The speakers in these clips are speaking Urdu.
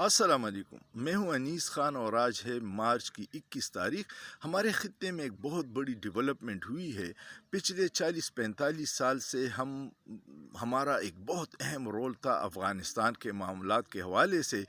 السلام علیکم، میں ہوں انیس خان اور آج ہے مارچ کی 21 تاریخ۔ ہمارے خطے میں ایک بہت بڑی ڈیولپمنٹ ہوئی ہے۔ پچھلے 40-45 سال سے ہمارا ایک بہت اہم رول تھا افغانستان کے معاملات کے حوالے سے۔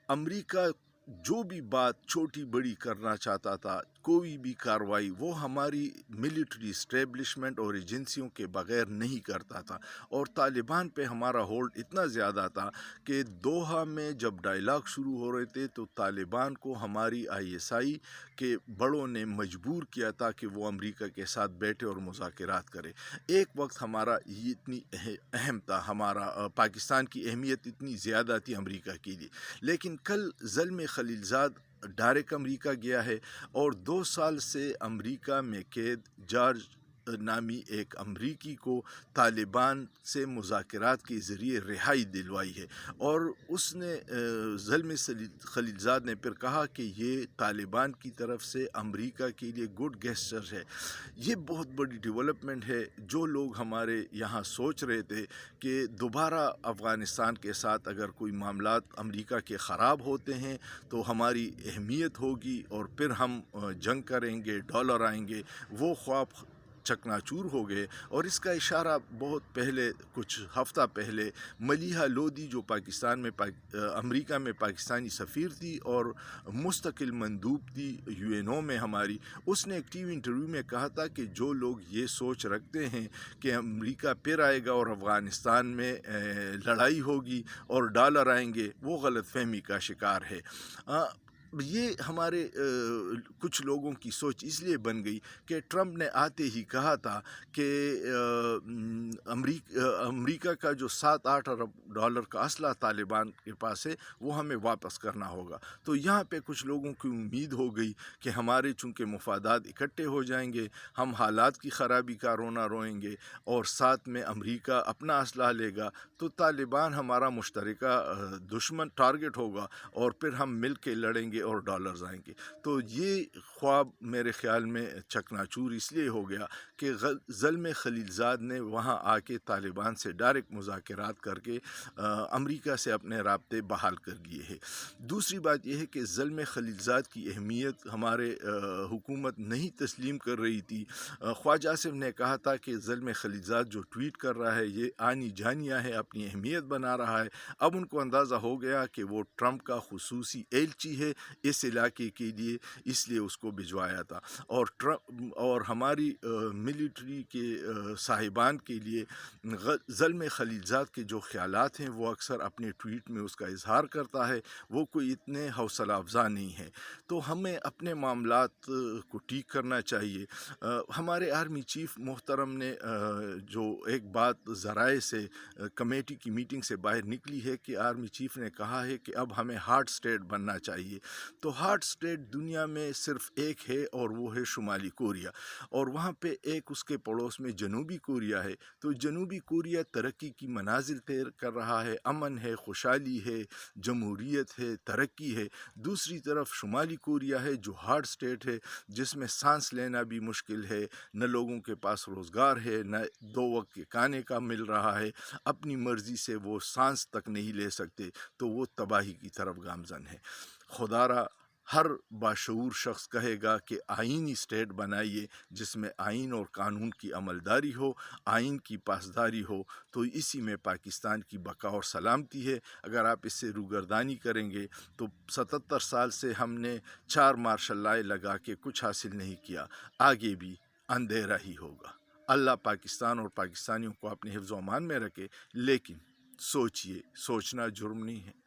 امریکہ جو بھی بات چھوٹی بڑی کرنا چاہتا تھا، کوئی بھی کارروائی، وہ ہماری ملٹری اسٹیبلشمنٹ اور ایجنسیوں کے بغیر نہیں کرتا تھا، اور طالبان پہ ہمارا ہولڈ اتنا زیادہ تھا کہ دوحہ میں جب ڈائلاگ شروع ہو رہے تھے تو طالبان کو ہماری ISI کے بڑوں نے مجبور کیا تھا کہ وہ امریکہ کے ساتھ بیٹھے اور مذاکرات کرے۔ ایک وقت ہمارا یہ اتنی اہم تھا، ہمارا پاکستان کی اہمیت اتنی زیادہ تھی امریکہ کے لیے، لیکن کل زلمے خلیل زاد ڈائریکٹ امریکہ گیا ہے، اور 2 سال سے امریکہ میں قید جارج نامی ایک امریکی کو طالبان سے مذاکرات کے ذریعے رہائی دلوائی ہے، اور اس نے زلمے خلیل زاد نے پھر کہا کہ یہ طالبان کی طرف سے امریکہ کے لیے گڈ گیسچر ہے۔ یہ بہت بڑی ڈیولپمنٹ ہے۔ جو لوگ ہمارے یہاں سوچ رہے تھے کہ دوبارہ افغانستان کے ساتھ اگر کوئی معاملات امریکہ کے خراب ہوتے ہیں تو ہماری اہمیت ہوگی اور پھر ہم جنگ کریں گے، ڈالر آئیں گے، وہ خواب چکنا چور ہو گئے۔ اور اس کا اشارہ بہت پہلے، کچھ ہفتہ پہلے، ملیحہ لودھی جو پاکستان میں امریکہ میں پاکستانی سفیر تھی اور مستقل مندوب تھی UN میں ہماری، اس نے ایک TV انٹرویو میں کہا تھا کہ جو لوگ یہ سوچ رکھتے ہیں کہ امریکہ پھر آئے گا اور افغانستان میں لڑائی ہوگی اور ڈالر آئیں گے، وہ غلط فہمی کا شکار ہے۔ یہ ہمارے کچھ لوگوں کی سوچ اس لیے بن گئی کہ ٹرمپ نے آتے ہی کہا تھا کہ امریکہ کا جو $7-8 ارب کا اسلحہ طالبان کے پاس ہے وہ ہمیں واپس کرنا ہوگا۔ تو یہاں پہ کچھ لوگوں کی امید ہو گئی کہ ہمارے چونکہ مفادات اکٹھے ہو جائیں گے، ہم حالات کی خرابی کا رونا روئیں گے، اور ساتھ میں امریکہ اپنا اسلحہ لے گا تو طالبان ہمارا مشترکہ دشمن ٹارگٹ ہوگا، اور پھر ہم مل کے لڑیں گے اور ڈالرز آئیں گے۔ تو یہ خواب میرے خیال میں چکناچور اس لیے ہو گیا کہ زلمے خلیل زاد نے وہاں آ کے طالبان سے ڈائریکٹ مذاکرات کر کے امریکہ سے اپنے رابطے بحال کر دیے ہیں۔ دوسری بات یہ ہے کہ زلمے خلیل زاد کی اہمیت ہمارے حکومت نہیں تسلیم کر رہی تھی۔ خواجہ آصف نے کہا تھا کہ زلمے خلیل زاد جو ٹویٹ کر رہا ہے یہ آنی جانیہ ہے، اپنی اہمیت بنا رہا ہے۔ اب ان کو اندازہ ہو گیا کہ وہ ٹرمپ کا خصوصی ایلچی ہے اس علاقے کے لیے، اس لیے اس کو بھجوایا تھا، اور ہماری ملٹری کے صاحبان کے لیے زلمے خلیل زاد کے جو خیالات ہیں وہ اکثر اپنے ٹویٹ میں اس کا اظہار کرتا ہے، وہ کوئی اتنے حوصلہ افزا نہیں ہے۔ تو ہمیں اپنے معاملات کو ٹھیک کرنا چاہیے۔ ہمارے آرمی چیف محترم نے جو ایک بات ذرائع سے کمیٹی کی میٹنگ سے باہر نکلی ہے کہ آرمی چیف نے کہا ہے کہ اب ہمیں ہارڈ اسٹیٹ بننا چاہیے۔ تو ہارڈ اسٹیٹ دنیا میں صرف ایک ہے اور وہ ہے شمالی کوریا، اور وہاں پہ ایک اس کے پڑوس میں جنوبی کوریا ہے۔ تو جنوبی کوریا ترقی کی منازل طے کر رہا ہے، امن ہے، خوشحالی ہے، جمہوریت ہے، ترقی ہے۔ دوسری طرف شمالی کوریا ہے جو ہارڈ اسٹیٹ ہے، جس میں سانس لینا بھی مشکل ہے، نہ لوگوں کے پاس روزگار ہے، نہ 2 وقت کے کھانے کا مل رہا ہے، اپنی مرضی سے وہ سانس تک نہیں لے سکتے، تو وہ تباہی کی طرف گامزن ہے۔ خدا را ہر باشعور شخص کہے گا کہ آئینی اسٹیٹ بنائیے جس میں آئین اور قانون کی عملداری ہو، آئین کی پاسداری ہو، تو اسی میں پاکستان کی بقا اور سلامتی ہے۔ اگر آپ اس سے روگردانی کریں گے تو 77 سال سے ہم نے 4 مارشل لاء لگا کے کچھ حاصل نہیں کیا، آگے بھی اندھیرا ہی ہوگا۔ اللہ پاکستان اور پاکستانیوں کو اپنے حفظ و امان میں رکھے، لیکن سوچئے، سوچنا جرم نہیں ہے۔